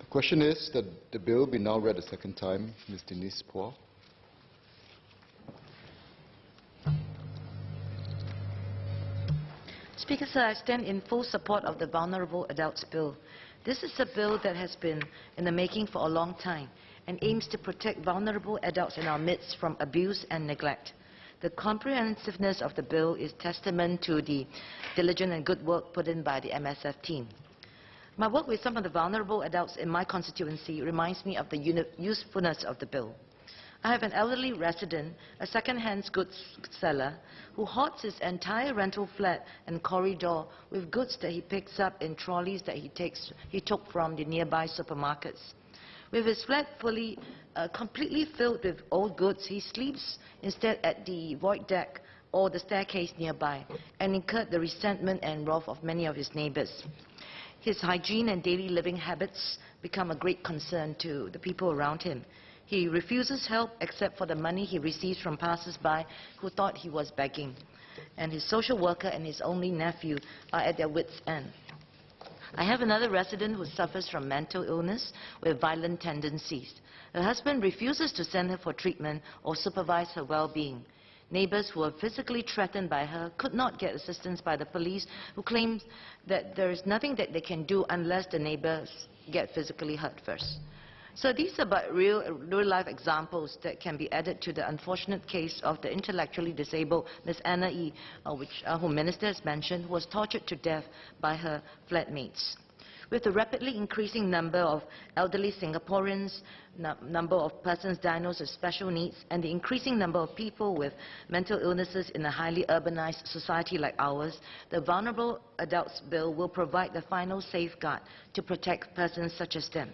Question is that the bill be now read a second time. Ms. Denise Phua. Speaker, sir, I stand in full support of the Vulnerable Adults Bill. This is a bill that has been in the making for a long time and aims to protect vulnerable adults in our midst from abuse and neglect. The comprehensiveness of the bill is testament to the diligent and good work put in by the MSF team. My work with some of the vulnerable adults in my constituency reminds me of the usefulness of the bill. I have an elderly resident, a second-hand goods seller, who hoards his entire rental flat and corridor with goods that he picks up in trolleys that he took from the nearby supermarkets. With his flat completely filled with old goods, he sleeps instead at the void deck or the staircase nearby and incurred the resentment and wrath of many of his neighbors. His hygiene and daily living habits become a great concern to the people around him. He refuses help except for the money he receives from passers-by who thought he was begging. And his social worker and his only nephew are at their wits' end. I have another resident who suffers from mental illness with violent tendencies. Her husband refuses to send her for treatment or supervise her well-being. Neighbors who are physically threatened by her could not get assistance by the police, who claim that there is nothing that they can do unless the neighbors get physically hurt first. So these are but real-life examples that can be added to the unfortunate case of the intellectually disabled Ms. Anna E., whom Minister has mentioned, who was tortured to death by her flatmates. With the rapidly increasing number of elderly Singaporeans, number of persons diagnosed with special needs, and the increasing number of people with mental illnesses in a highly urbanized society like ours, the Vulnerable Adults Bill will provide the final safeguard to protect persons such as them.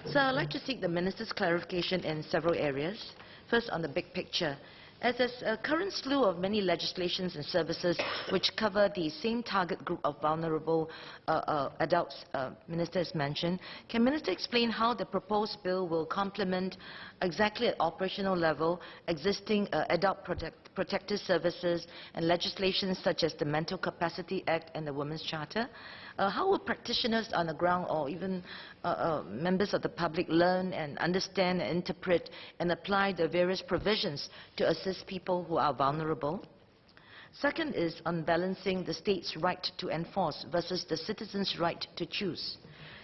So I'd like to seek the Minister's clarification in several areas. First, on the big picture. As there's a current slew of many legislations and services which cover the same target group of vulnerable adults Minister has mentioned, can Minister explain how the proposed bill will complement exactly at operational level existing adult protective services and legislation such as the Mental Capacity Act and the Women's Charter? How will practitioners on the ground or even members of the public learn and understand and interpret and apply the various provisions to assist people who are vulnerable? Second is on balancing the state's right to enforce versus the citizen's right to choose.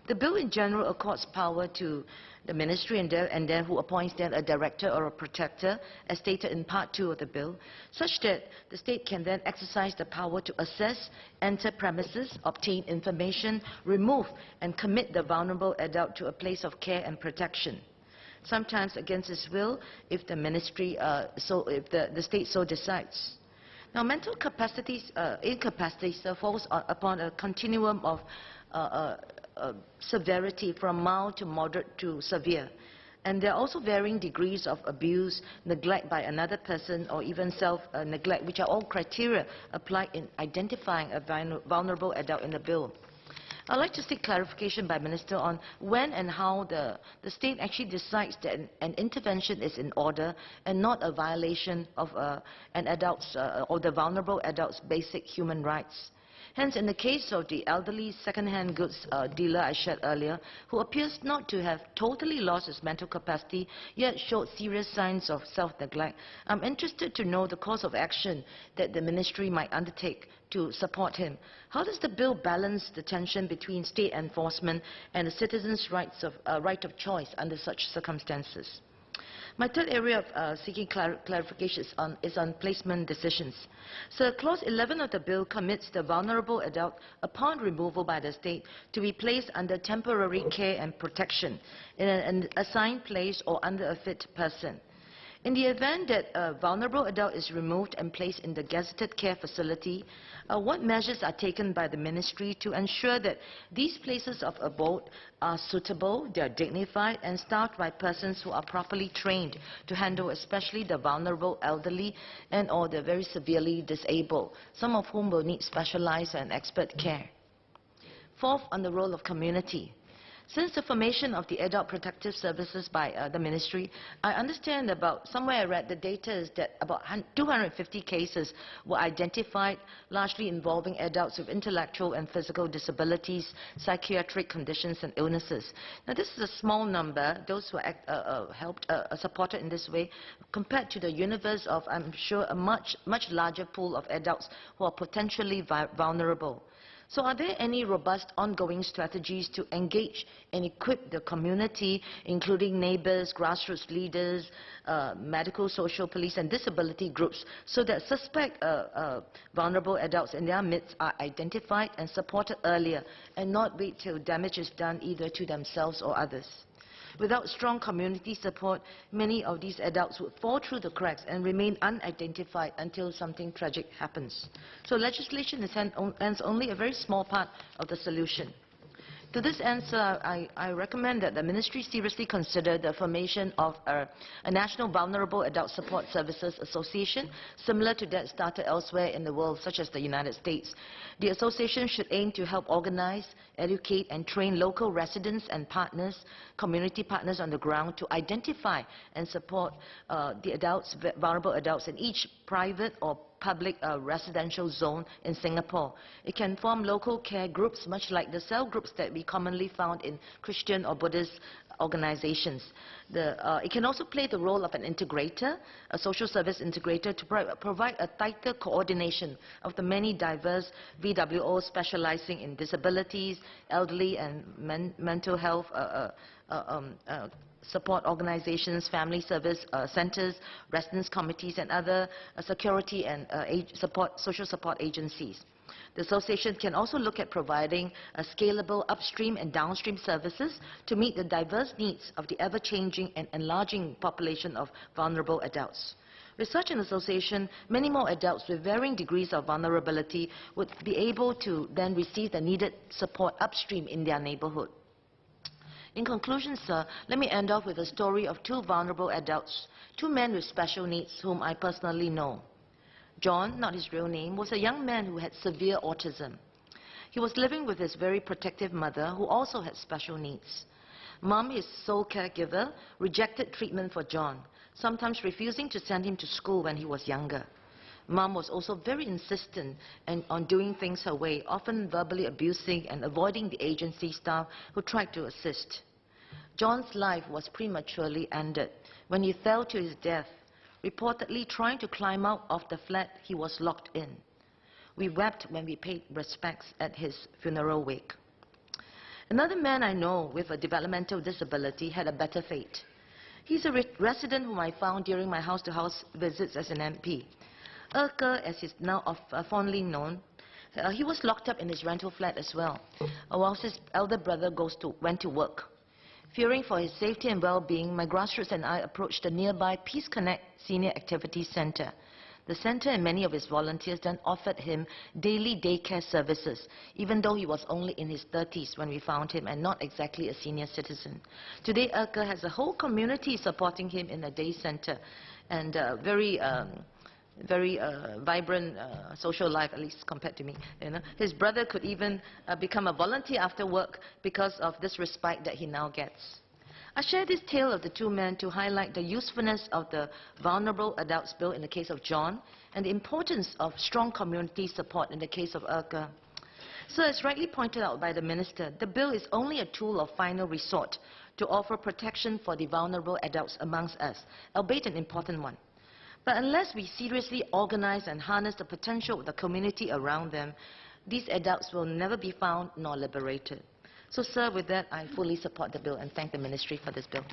The bill in general accords power to the ministry and then who appoints then a director or a protector, as stated in Part 2 of the bill, such that the state can then exercise the power to assess, enter premises, obtain information, remove and commit the vulnerable adult to a place of care and protection, sometimes against his will if the ministry, if the state so decides. Now, mental incapacity falls upon a continuum of severity from mild to moderate to severe. And there are also varying degrees of abuse, neglect by another person, or even self-neglect, which are all criteria applied in identifying a vulnerable adult in the bill. I'd like to seek clarification by Minister on when and how the state actually decides that an intervention is in order and not a violation of an adult's or the vulnerable adult's basic human rights. Hence, in the case of the elderly second-hand goods dealer I shared earlier, who appears not to have totally lost his mental capacity, yet showed serious signs of self-neglect, I'm interested to know the course of action that the ministry might undertake to support him. How does the bill balance the tension between state enforcement and the citizens' right of choice under such circumstances? My third area of seeking clarification is on placement decisions. So Clause 11 of the bill commits the vulnerable adult, upon removal by the state, to be placed under temporary care and protection in an assigned place or under a fit person. In the event that a vulnerable adult is removed and placed in the gazetted care facility, what measures are taken by the ministry to ensure that these places of abode are suitable, they are dignified, and staffed by persons who are properly trained to handle especially the vulnerable elderly and or the very severely disabled, some of whom will need specialized and expert care? Fourth, on the role of community. Since the formation of the Adult Protective Services by the Ministry, I understand somewhere I read the data is that about 250 cases were identified, largely involving adults with intellectual and physical disabilities, psychiatric conditions and illnesses. Now this is a small number, those who are supported in this way, compared to the universe of, I'm sure, a much larger pool of adults who are potentially vulnerable. So are there any robust ongoing strategies to engage and equip the community, including neighbors, grassroots leaders, medical, social, police and disability groups, so that suspect vulnerable adults in their midst are identified and supported earlier and not wait till damage is done either to themselves or others? Without strong community support, many of these adults would fall through the cracks and remain unidentified until something tragic happens. So legislation is hence only a very small part of the solution. To this end, sir, I recommend that the Ministry seriously consider the formation of a National Vulnerable Adult Support Services Association, similar to that started elsewhere in the world, such as the United States. The association should aim to help organize, educate and train local residents and partners, community partners on the ground to identify and support the adults, vulnerable adults in each private or public residential zone in Singapore. It can form local care groups, much like the cell groups that we commonly found in Christian or Buddhist organizations. It can also play the role of an integrator, a social service integrator, to provide a tighter coordination of the many diverse VWOs specializing in disabilities, elderly and mental health support organizations, family service centers, residence committees and other security and social support agencies. The association can also look at providing scalable upstream and downstream services to meet the diverse needs of the ever-changing and enlarging population of vulnerable adults. With such an association, many more adults with varying degrees of vulnerability would be able to then receive the needed support upstream in their neighborhood. In conclusion, sir, let me end off with a story of two vulnerable adults, two men with special needs whom I personally know. John, not his real name, was a young man who had severe autism. He was living with his very protective mother, who also had special needs. Mom, his sole caregiver, rejected treatment for John, sometimes refusing to send him to school when he was younger. Mom was also very insistent on doing things her way, often verbally abusing and avoiding the agency staff who tried to assist. John's life was prematurely ended when he fell to his death, reportedly trying to climb out of the flat he was locked in. We wept when we paid respects at his funeral wake. Another man I know with a developmental disability had a better fate. He's a resident whom I found during my house-to-house visits as an MP. Erke, as he's now fondly known, he was locked up in his rental flat as well, whilst his elder brother went to work. Fearing for his safety and well-being, my grassroots and I approached the nearby Peace Connect Senior Activities Center. The center and many of its volunteers then offered him daily daycare services, even though he was only in his 30s when we found him and not exactly a senior citizen. Today, Erke has a whole community supporting him in the day center, and very vibrant social life, at least compared to me. You know? His brother could even become a volunteer after work because of this respite that he now gets. I share this tale of the two men to highlight the usefulness of the Vulnerable Adults Bill in the case of John and the importance of strong community support in the case of Erke. So as rightly pointed out by the Minister, the bill is only a tool of final resort to offer protection for the vulnerable adults amongst us, albeit an important one. But unless we seriously organize and harness the potential of the community around them, these adults will never be found nor liberated. So, sir, with that, I fully support the bill and thank the Ministry for this bill.